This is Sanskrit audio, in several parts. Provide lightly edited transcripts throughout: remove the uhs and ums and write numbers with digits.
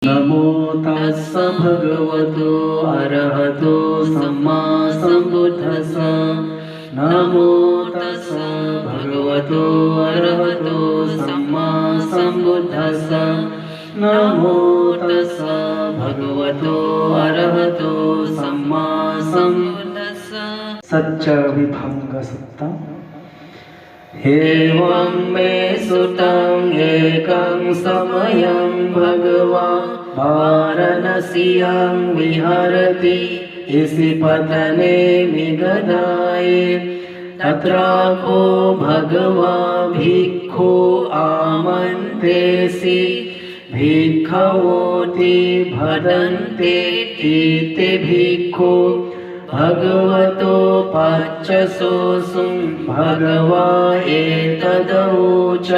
नमो तस्स भगवतो अरहतो सम्मा सम्बुद्धस्स। नमो तस्स भगवतो अरहतो सम्मा सम्बुद्धस्स। नमो तस्स भगवतो अरहतो सम्मा सम्बुद्धस्स। सच्च विभंग सुत्तम्। एवं मे सुतं एकं समयं भगवान् वाराणस्यां विहरति इसिपतने मिगदाय। तत्राको भगवान् भिक्खु आमन्त्रेसि भिक्खवोति भदन्ते कीते भिक्खु भगवतो पच्चसोऽसुं भगवा एतदवोच।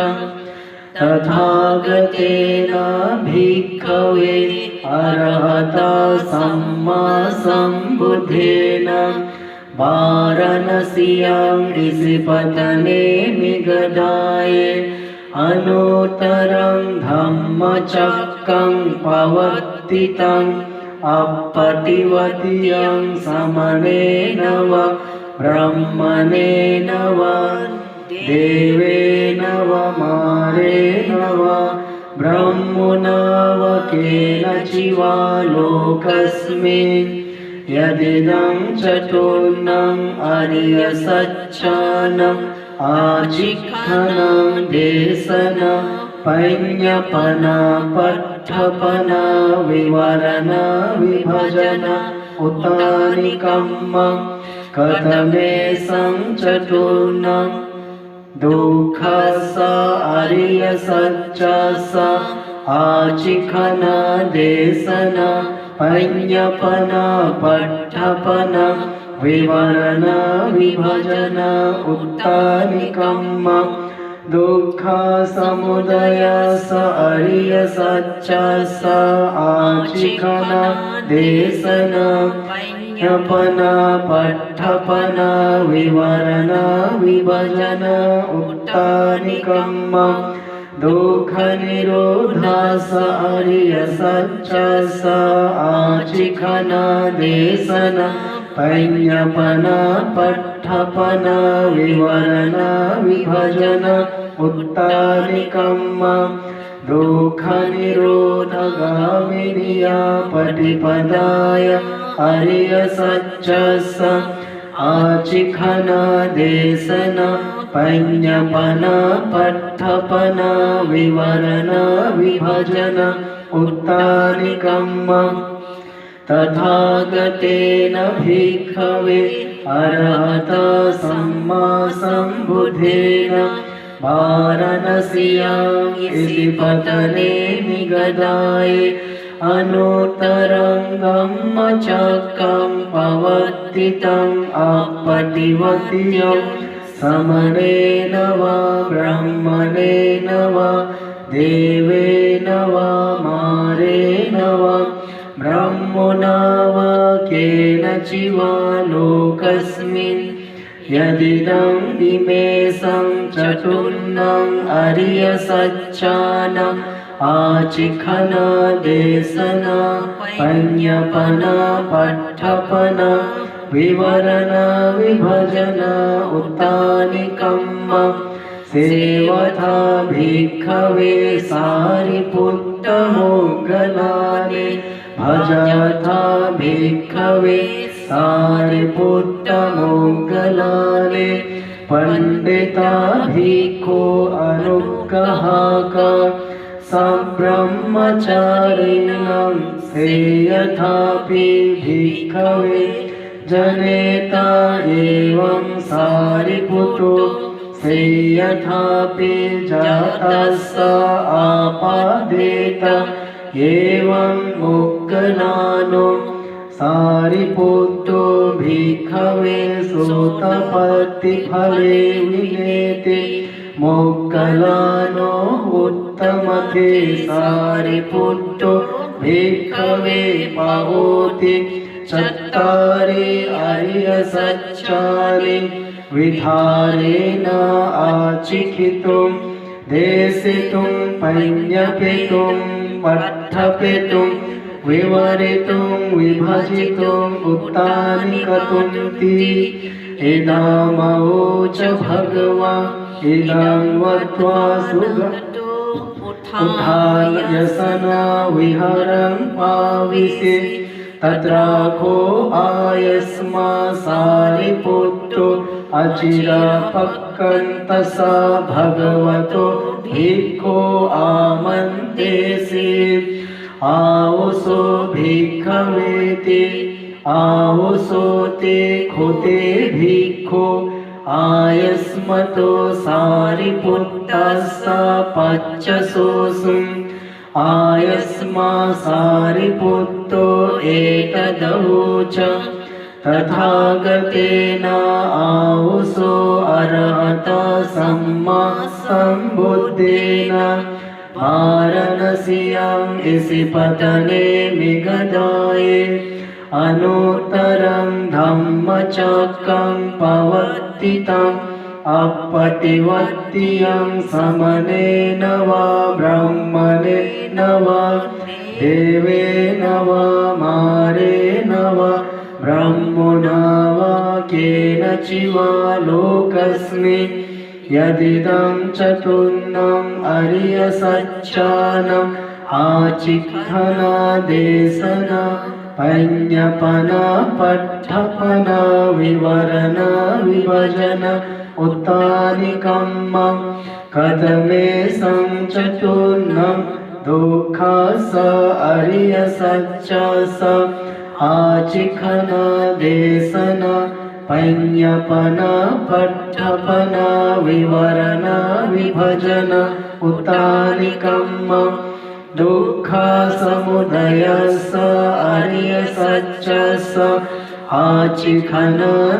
तथागतेन भिक्खवे अरहता सम्मा सम्बुद्धेन वाराणस्यां इसिपतने मिगदाय अनुत्तरं धम्मचक्रं पवर्तितं अपटिवतीयं समनेन वा ब्रह्मणेन वा देवेन वा मारेण वा ब्रह्मणा वा केनचिवा लोकस्मिन् यदिदं चतुर्णं आर्यसत्यानं आजिह्वनं देशनं पैञ्जपना पट्ठपना विवरणा विभजना उतानिकम्मं कथमेशं चतुर्णं दुःखस्य आर्यसत्यास्य आजिह्वना देशना पैञ्जपना पट्ठपना विवरणा विभजना उतानिकम्मं दुःख समुदयस्य आर्यसत्यास्य आजिह्वना देशना पैञ्जपना पट्ठपना विवरणा विभजना उतानिकम्मं दुःखनिरोधस्य आर्यसत्यास्य आजिह्वना देशना पैञ्जपना पट्ठपना विवरणा विभजना उतानिकम्मं दुःखनिरोधगामिनीया पटिपदाय आर्यसत्यास्य आजिह्वना देशना पैञ्जपना पट्ठपना विवरणा विभजना उतानिकम्मं तथागतेन भिक्खवे अरहता सम्मा सम्बुद्धेन वाराणस्यां इसिपतने मिगदाय अनुत्तरं धम्मचक्रं पवर्तितं अपटिवतीयं समनेन वा ब्रह्मणेन वा देवेन वा मारेण वा ब्रह्मणा वा केनचिवा लोकस्मिन् यदिदं इमेषं चतुर्णं आर्यसत्यानं आजिह्वना देशना पैञ्जपना पट्ठपना विवरणा विभजना उतानिकम्मं सेवथा भिक्खवे सारिपुत्तमोग्गलानि भजथा भिक्खवे सारिपुत्तमोग्गलानि पंडिता भिक्खु अनुग्रहाका सब्रह्मचारिणां सेयथापि भिक्खवे जनेता एवं सारिपुत्रो सेयथापि जातस्य आपादेत एवं मोग्गलानो सारिपुत्रो भिक्खवे सोतपत्तिफले विनेति मोग्गलानो उत्तमते सारिपुत्रो भिक्खवे पावोति चत्तारि आर्यसत्यानि विधारेण आचिखितुं देशितुं पैञ्जपितुं पट्ठपेतुं विवरितुं विभजितुम् उत्तानिकतुन्ति इदमवोच भगवान् इदं वत्वा सुगतो उत्थानयसना विहरं पाविसे तत्राको आयस्मा सारिपुत्रो अचिरापक्कन्तसा भगवतो भिक्खो आमन्तेसे आवसो भिक्खवेति आवसो ते खुते भिक्खो आयस्मतो सारिपुत्तस्सा पच्चसोऽसुम् आयस्मा सारिपुत्तो एतदवोच तथागतेन आवसो अरहता सम्मा सम्बुद्धेन वाराणस्यां इसिपतने मिगदाये अनुत्तरं धम्मचक्रं पवर्तितम् अपतिवत्तियं समनेन वा ब्रह्मणेन वा देवेन वा मारेण वा ब्रह्मणा वा केनचिवा लोकस्मिन् यदिदं चतुर्णम् अर्यसच्चानम् आचिह्नादेशना पञ्जपना पट्ठपना विवरण विभजन उत्तानिकम् कदमे संचतुर्णम् दुःखस अर्यसच्च स आचिह्नादेशन पञ्जपना पट्ठपना विवरण विभजन उत्तानिकम् दुःखसमुदयस्य अर्यसच्च स आचिह्नादेशन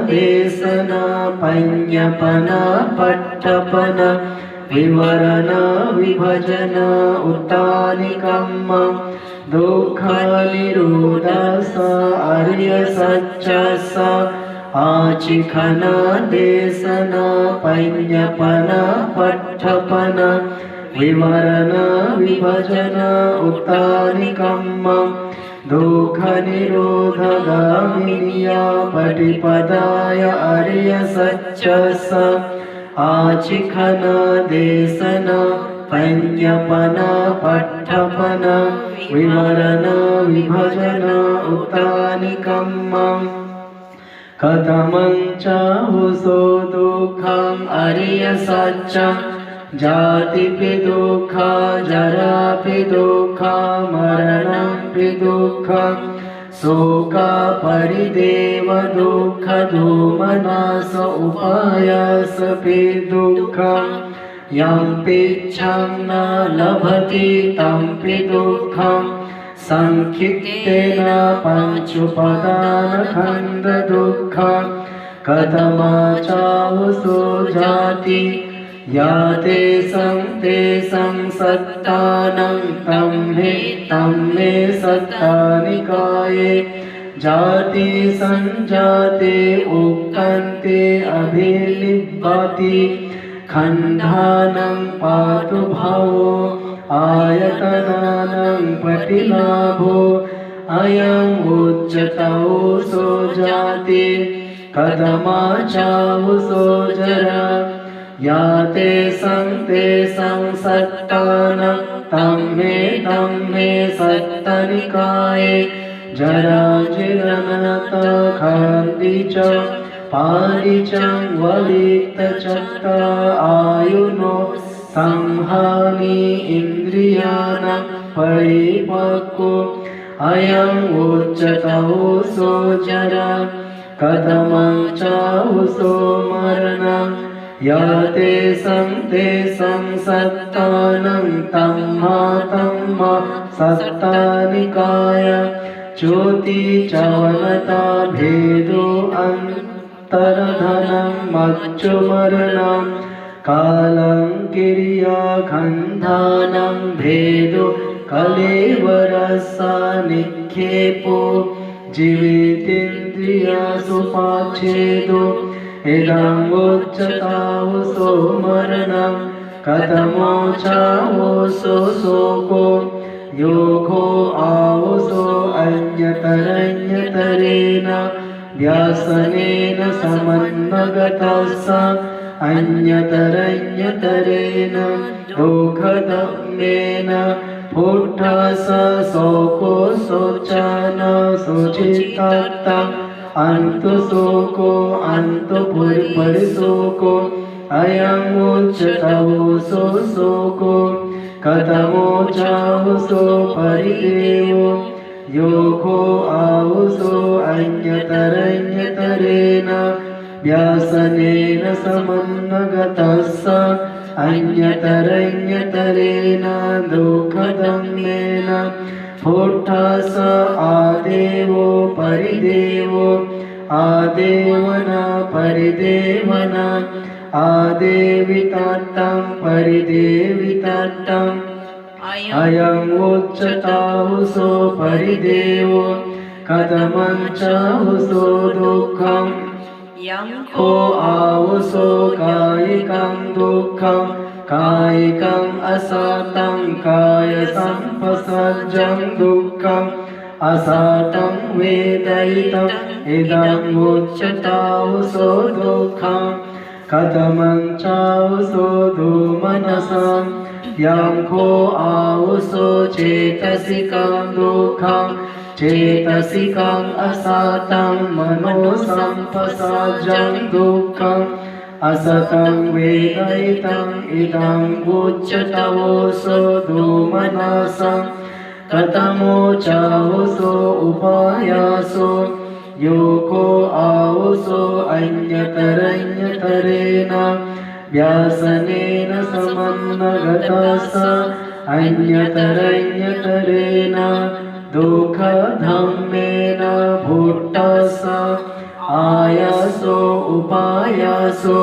पञ्जपना पट्ठपना विवरण विभजन उत्तानिकम् दुःखनिरोधस्य अर्यसच्च स आचिह्नादेशन पञ्जपना पट्ठपना विवरण विभजन उत्तानिकम् दुःखनिरोधगामिन्या पटिपदाय अर्यसच्च स आचिह्नादेशन पञ्जपना पट्ठपना विवरण विभजन उत्तानिकम् कथमं च हुसो दुःखम् अर्यसच्च जातिपि दुःखा जरापि दुःखा मरणंपि दुःखं शोकापरिदेव दुःख दोमनस उपायासपि दुःखं यं पिच्छं न लभति तंपि दुःखं संक्षिप्तेन पञ्चुपदानखण्ड दुःखं कथमाचाहुसो जाति याते संतेषं सत्तानं तं मे सत्तानिकाये जाति संजाते उक्कन्ते अभिलिप्यति खण्डानं पातु भवो आयतनानं पटिलाभो अयम् उच्यतौसो जाति कथमाचाहुसो जरा याते संतेषं सत्तानं तं मे सत्तनिकाये जराजिरनत खन्ति च पारि च वलितचक्र आयुनो संहानि इन्द्रियाणां परिपक्वो अयम् उच्यतौसो जरा कथमाचाहुसो मरणं याते संतेषं सत्तानं तं सत्तानिकाय ज्योतिचवनता भेदो अन्तर्धनं मच्चुमरणं कालं किर्याखण्डानं भेदो कलेवरसा निक्षेपो जीवितेन्द्रियसुपाच्छेदो इदं उच्यताहुसो मरणं कथमोचाहुसो शोको योगो आवसो अन्यतरन्यतरेण व्यासनेन समन्वगतस्स अन्यतरन्यतरेण दुःखधम्मेन पुट्टस शोको शोचन शोचितत्तम् अन्तुशोको अन्तुपरिशोको अयं उच्यतवसो शोको कथमो चावसो परिदेवो योगो आवसो अन्यतरन्यतरेण व्यासनेन समन्वगतस्स अन्यतरन्यतरेण दुःखधम्मेन पुट्टस आदेवो परिदेवो आदेवन परिदेवन आदेवितत्तं परिदेवितत्तम् अयं उच्यतावसो परिदेवो कथमं चावसो दुःखम् को आवसो कायिकं दुःखं कायिकम् असतं कायसम्पसज्जं दुःखम् असतं वेदयितम् इदम् उच्यतावसो दुःखम् कथमं चावसो दुमनसं यं को आवसो चेतसिकं दुःखं चेतसिकं असतं मनोसम्पसज्जं दुःखम् असतं वेदयितम् इदम् उच्यतावसो दुमनसं कथमो चावसो उपायासो योगो आवसो अन्यतरन्यतरेण व्यासनेन समन्वगतस्स अन्यतरन्यतरेण दुःखधम्मेन पुट्टस आयासो उपायासो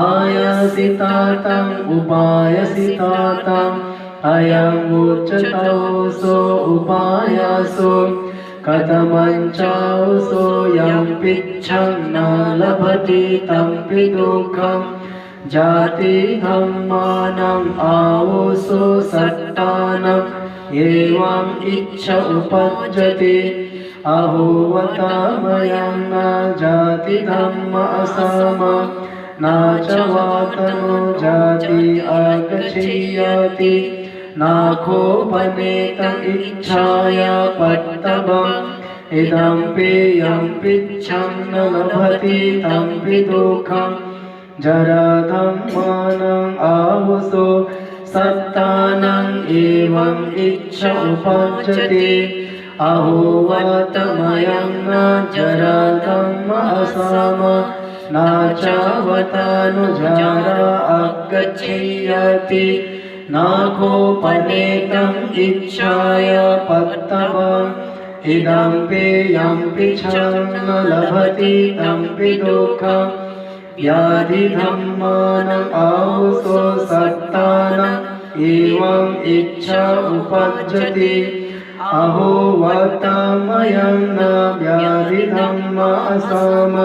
आयासितातम् उपायसितातम् अयं उच्यतावसो उपायासो कथमं चावसो यं पिच्छं न लभति तंपि दुःखम् जाति धम्मानाम् आवसो सट्टानाम् एवम् इच्छा उपज्जति अहोवतामयं न जाति धम्म असम न च वातनो जाति आगच्छति नाखोपनेतम् इच्छाया पट्टभम् इदं पेयं पिच्छं न लभति तंपि दुःखम् जराधम्मानाम् आवसो सत्तानाम् एवम् इच्छा उपज्जति अहोवतमयं न जराधम्म असम न च वतानु जरा आगच्छति नाखोपनेतम् इच्छाया पट्टभम् इदं पेयं पिच्छं न लभति तंपि दुःखम् व्याधिधम्मानाम् आवसो सत्तानाम् एवम् इच्छा उपज्जति अहोवतामयं न व्याधिधम्म असम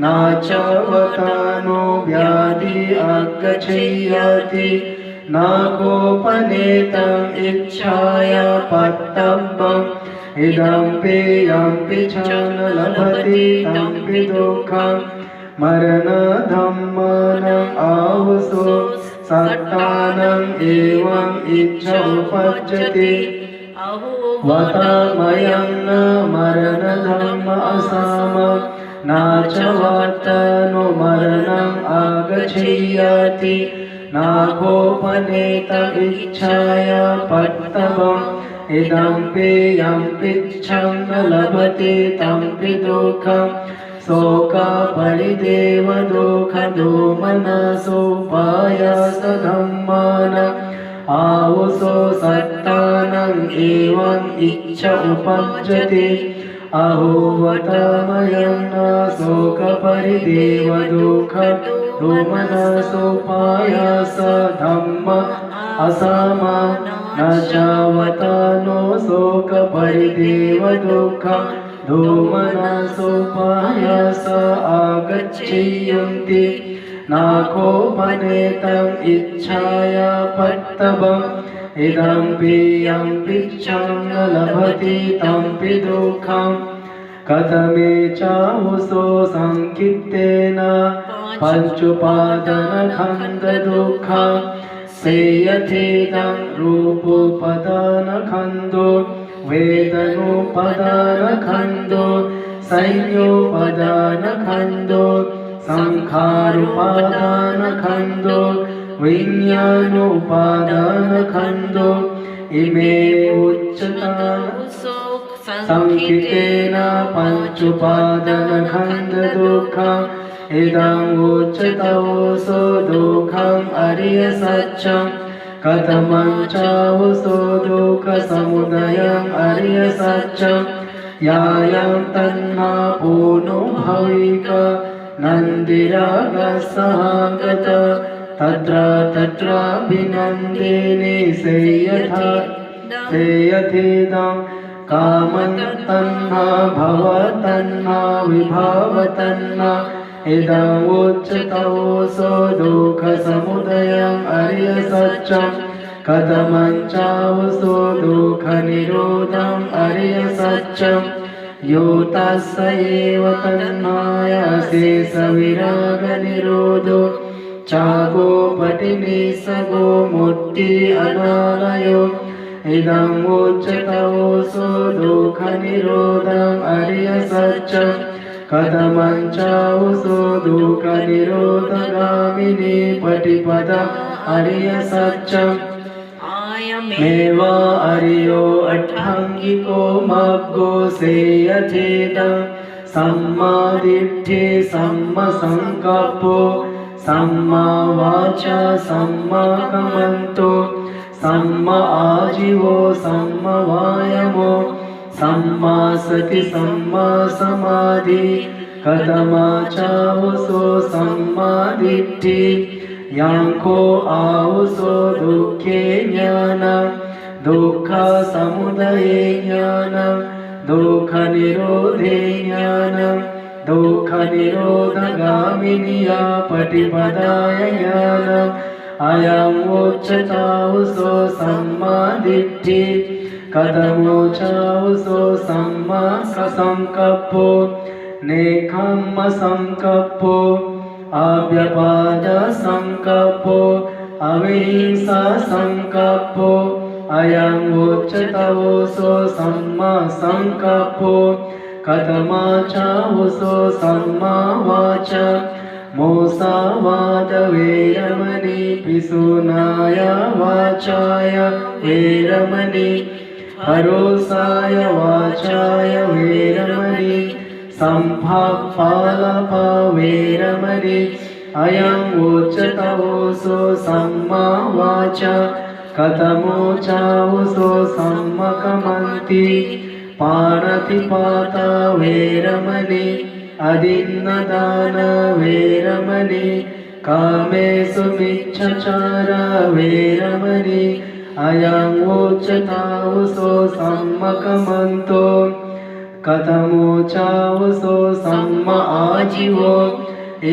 न च वतानो व्याधि आगच्छति नाखोपनेतम् इच्छाया पट्टभम् इदं पेयं पिच्छं न लभति तंपि दुःखम् मरणधम्मानाम् आवसो सट्टानाम् एवम् इच्छा उपज्जति वतामयं न मरणधम्म असम न च वातनो मरणम् आगच्छति नाखोपनेतम् इच्छाया पट्टभम् इदं पेयं पिच्छं न लभति तंपि दुःखम् शोकपरिदेव दुःखदोमनसोपायासधम्मानाम् आवसो सत्तानाम् एवम् इच्छा उपज्जति अहोवतामयं न शोकपरिदेव दुःखदोमनसोपायासधम्म असम न च वतानो शोकपरिदेव दुःखदोमनसोपायास आगच्छन्ति नाखोपनेतम् इच्छाया पट्टभम् इदम्पि यं पिच्छं न लभति तम्पि दुःखम् कथमे चाहुसो संकित्तेन पञ्चुपादनखण्डदुःखा सेयथेदं रूपोपदानखण्डो वेदनोपदानखण्डो संयोपदानखण्डो संखारोपादानखण्डो विज्ञानोपादानखण्डो इमे उच्यता संकितेन पञ्चुपादानखण्डदुःखम् इदम् उच्यतोऽसो दुःखम् अर्यसत्यम् कथमं चाहुसो दुःखसमुदयम् अर्यसत्यम् यायं तन्ना पूर्णो भविक नन्दिरागसहागत तत्राभिनन्दिनी सेयथेदम् कामन्तन्ना भवतन्ना विभावतन्ना इदम् उच्यतोऽसो दुःखसमुदयम् अर्यसत्यम् कथमं चाहुसो दुःखनिरोधम् अर्यसत्यम् यो तस्य एव तन्माय शेषविरागनिरोधो चागोपटिनिसगो मुक्ति अनालयो इदम् उच्यतोऽसो दुःखनिरोधम् अर्यसत्यम् कथमं चाहुसो दुःखनिरोधगामिनी पटिपदम् अर्यसत्यम् मेव अर्यो अट्टाङ्गिको मग्गो सेयथेदम् सम्मादिष्ठि सम्मसङ्कल्पो सम्मा वाचा सम्माकमन्तो सम्मा आजीवो सम्मा वायमो सम्मा सति सम्मा समाधि कथमा चाहुसो सम्मादिष्ठि यांको आहुसो दुःखे ज्ञानम् दुःखसमुदये ज्ञानम् दुःखनिरोधे ज्ञानम् दुःखनिरोधगामिनी पटिपदाय ज्ञानम् अयम् उच्यताहुसो सम्मादिष्ठि कथमोचाहुसो सम्मासङ्कल्पो नेकम्मसङ्कल्पो अव्यपादसङ्कल्पो अविहिंसासङ्कल्पो अयम् उच्यतोऽसो सम्मासङ्कल्पो कथमाचाहुसो सम्मावाचा मोसावादवेरमणि पिशुनाय वाचाय वेरमणि परोसाय वाचाय वेरमणि सम्भापालपा वेरमणि अयम् उच्यतोऽसो सम्मावाचा कथमोचाहुसो सम्मकमन्ति पाणतिपाता वेरमणि अदिन्नदान वेरमणि कामेषु मिच्छचार वेरमणि अयम् उच्यताहुसो सम्मकमन्तो कथमोचाहुसो सम्म आजीवो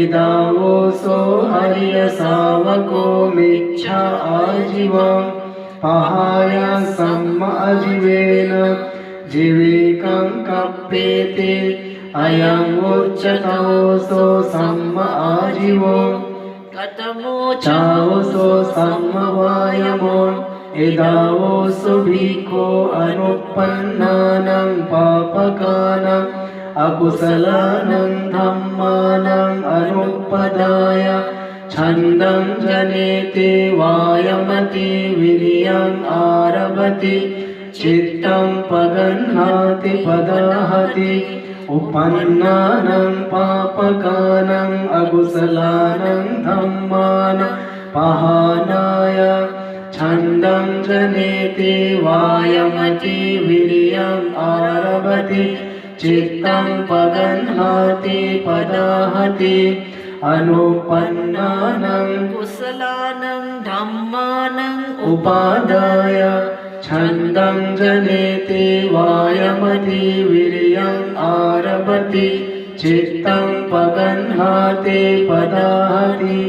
इदावोसो हर्यसावको मिच्छा आजीवम् पहाय सम्म आजीवेन जीविकं कप्पेते अयम् उच्यतोऽसो सम्म आजीवो कथमोचाहुसो सम्म वायमो इदावोसो भिक्खो अनुपन्नानां पापकानाम् अकुशलानां धम्मानाम् अनुपदाय छन्दं जनेते वायमति विरियम् आरभति चित्तं पगह्नाति पदहति उपन्नानां पापकानाम् अकुशलानां धम्मानां पहानाय छन्दं जनेते वायमति विरियम् आरभति चित्तं पगह्नाति पदहति अनुपन्नानां कुशलानां धम्मानां उपादाय छन्दं जनेते वायमति विरियम् आरभति चित्तं पगह्नाति पदहति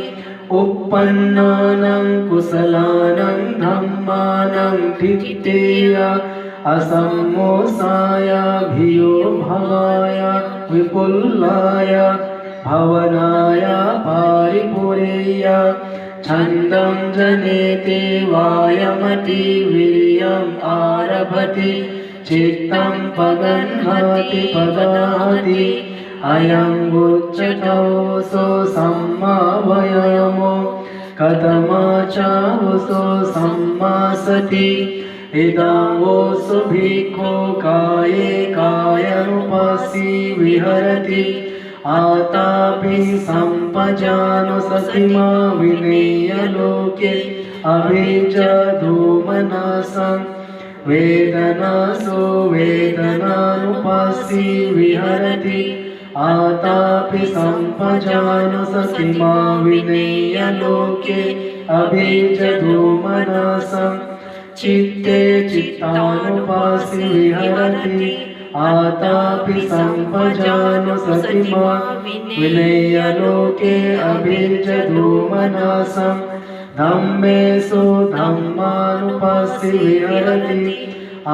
uppannānaṁ kusalānaṁ dhammānaṁ titteya asammosāya bhiyo bhavāya vipullāya bhavanāya paripureya chandam janete vāyamati viryam ārabhati cittam paganhati padahati ayam uccatavuso samma vayamo katamacavuso samma sati idavosu bhikho kaye kayanupasi viharati आतापि सम्पजानो सतिमा Vinay लोके अभिजधूमनासं वेदनासो वेदनानुपासी विहरति आतापि सम्पजानो सतिमा विनेय लोके अभिजधूमनासं चित्ते चित्तानुपासी विहरति आतापि सम्पजानो सतिमा विनेय लोके अभिजधूमनासं धम्मेषु धम्मानुपासी विहरति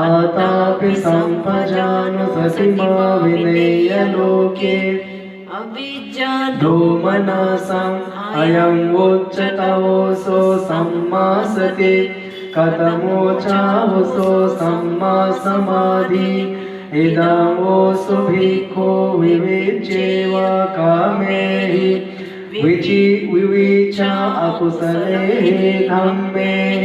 आतापि सम्पजानो सतिमा विनेय लोके अभिजधूमनासं अयम् उच्चतवोऽसो सम्मा सति कथमोचावसो सम्मा समाधि इदमोऽसु भिक्खो विविच्येव कामेहि विविच अकुशलेहि धम्मेः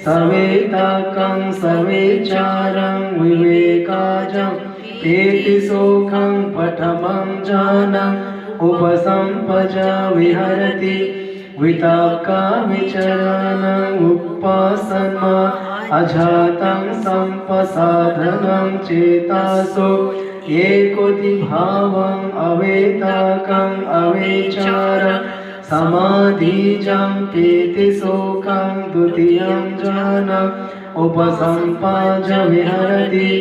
सवेतकं सविचारं विवेकाजं पेति सुखं पठमं जानम् उपसम्पज विहरति वितक्का विचरणम् उपासना अजातं सम्पसाधनं चेतासो एकोदिभावम् अवेतकम् अविचारं समाधिजं पेति सुखं द्वितीयं जानम् उपसम्पज विहरति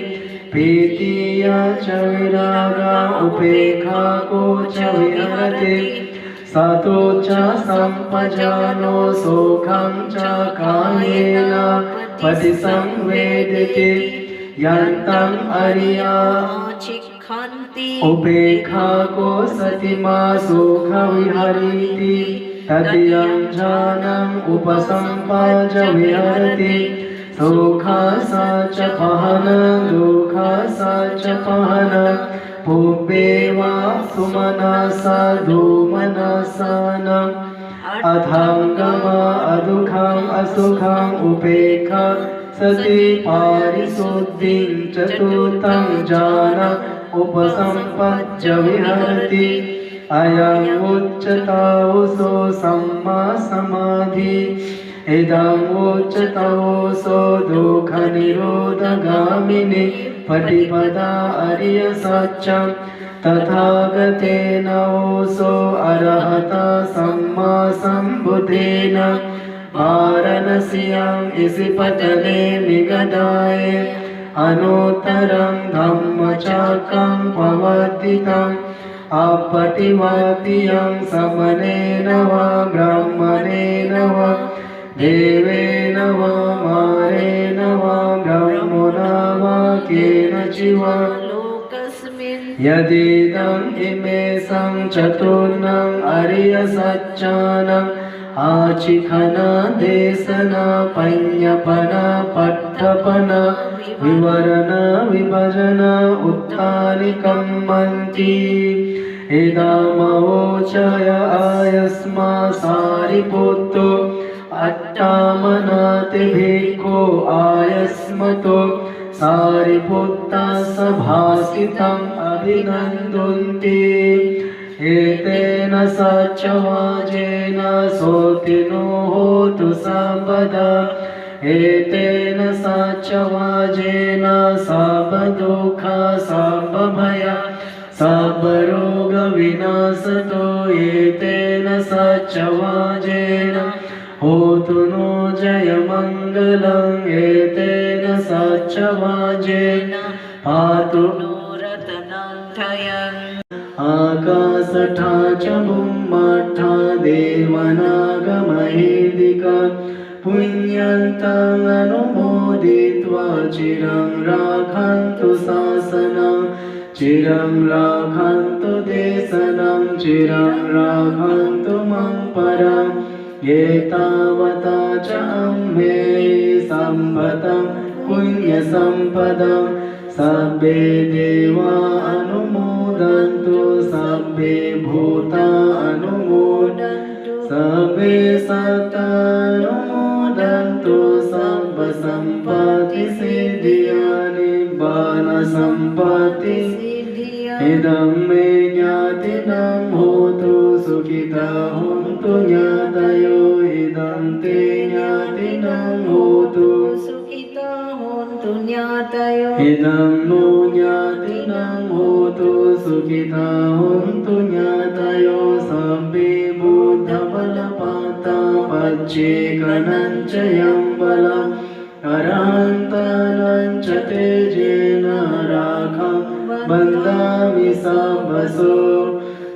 प्रीतिया च विरागा उपेक्षा को च विहरति सतो च सम्पजानो सुखं च कायेन पतिसंवेदिते यन्तं अरिया उपेक्षा को सतिमा सुखविहरति तदीयं जानम् उपसम्पज विहरति सुखा सा च पहनं दुःखा सा च पहनं पुब्बेवा सुमनसा धूमनसानम् अथाङ्गमा अदुःखम् असुखम् उपेक्षा सति पारिशुद्धिं चतुर्थं जानम् उपसम्पज्य विहरति अयम् उच्चतावसो सम्मा समाधि इदम् उच्चतावसो दुःखनिरोधगामिनी पटिपदा अर्यसत्यं तथागतेन ओसो अरहता सम्मा सम्बुद्धेन वाराणस्याम् इसिपतने निगदाय अनुत्तरं धम्मचक्रं प्रवर्तितम् अपटिवातियं समनेन वा ब्राह्मणेन वा देवेन वा मारेण वा ब्रह्मणा वा केनचिवा यदिदम् इमेषं चतुर्णम् अर्यसत्यानाम् आचिखन देशन पञ्यपन पट्टपन विवरण विभजन उत्तानिकं मन्ति इदमवोचय आयस्मा सारिपुत्रो अट्टामनाति भिक्खो आयस्मतो सारिपुत्ता सभासितम् अभिनन्दन्ति एतेन सच्चवाजेन सोतिनो होतु सर्वदा एतेन सच्चवाजेन सर्वदुःख सर्वभय सर्वरोगविनाशतो एतेन सच्चवाजेन होतु नो जयमङ्गलम् एतेन सच्चवाजेन पातु आकाशठा च बुम्मठा देवनाग पुण्यन्तं अनुमोदित्वा चिरं राखन्तु शासनं चिरं राखन्तु देशनं चिरं राखन्तु मम परम् एतावता च अम्मे सम्पतं पुण्यसम्पदं सब्बे देवा अनुमोदन्तु सब्बे भूता अनुमोदन्तु सब्बे सत्ता अनुमोदन्तु सर्वसम्पत्तिसिद्धिया निब्बानसम्पत्तिसिद्धिया इदं मे ज्ञातिनं होतु सुखिता होन्तु ज्ञातयो इदं ते ज्ञातिनं होतु सुखिता होन्तु ज्ञातयो इदं नो ज्ञातिनं होतु सुखिता होन्तु ज्ञातयो सब्बे बुद्धबलपाता पच्चेकनं च यं बलम् अरहन्तं च तेजेन राखं बन्धामि सभसो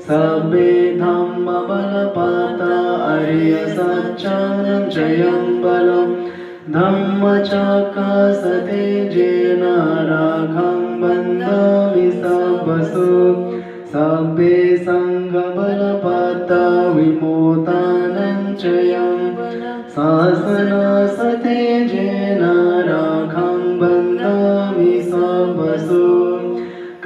सब्बे धम्मबलपाता अर्यसच्चानं च यं बलं धम्मचक्रसतेजेन राखं बन्धामि सभसो सब्बे सङ्घबलपाता विमोतानं च यं शासनसतेजेन राखं बन्धामि सभसो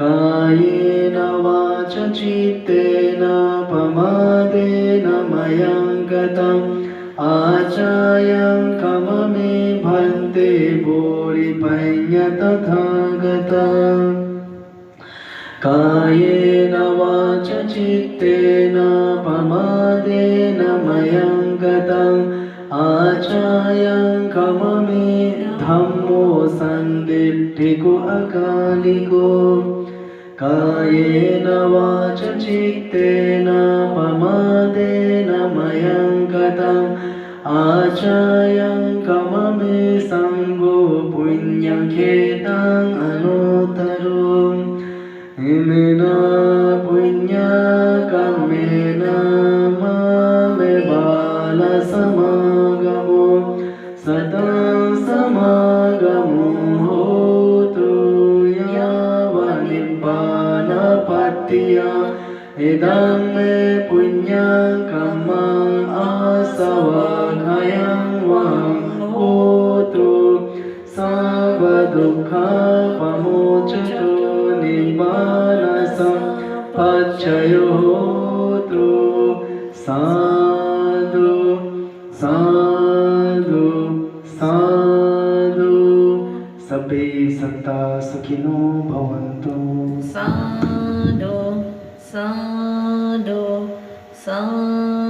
कायेन वाच चित्तेन प्रमादेन मयं गतम् आचार्यं कममे भन्ते बोरिपञ्य तथागतम् कायेन वाच चित्तेन प्रमादेन मयं गतम् आचार्यं कममे धम्मो सन्दिट्ठिको अकालिको कायेन वाच चित्तेन प्रमादेन मयं गतम् आचार्यं कममे सङ्गो पुण्यखेतां अनुत्तरो इमेन पुण्यकर्मेण मामे बालसमागमो सतं समागमो होतु यावन्निब्बानपत्तिया इदं मे पुण्यकर्मं आसवाघयं वं होतु सर्वदुःखप्रमोचतो निब्बानसम्पच्चयो होतु साधु साधु साधु सब्बे सत्ता सुखिनो भवन्तु साधु साधु साधु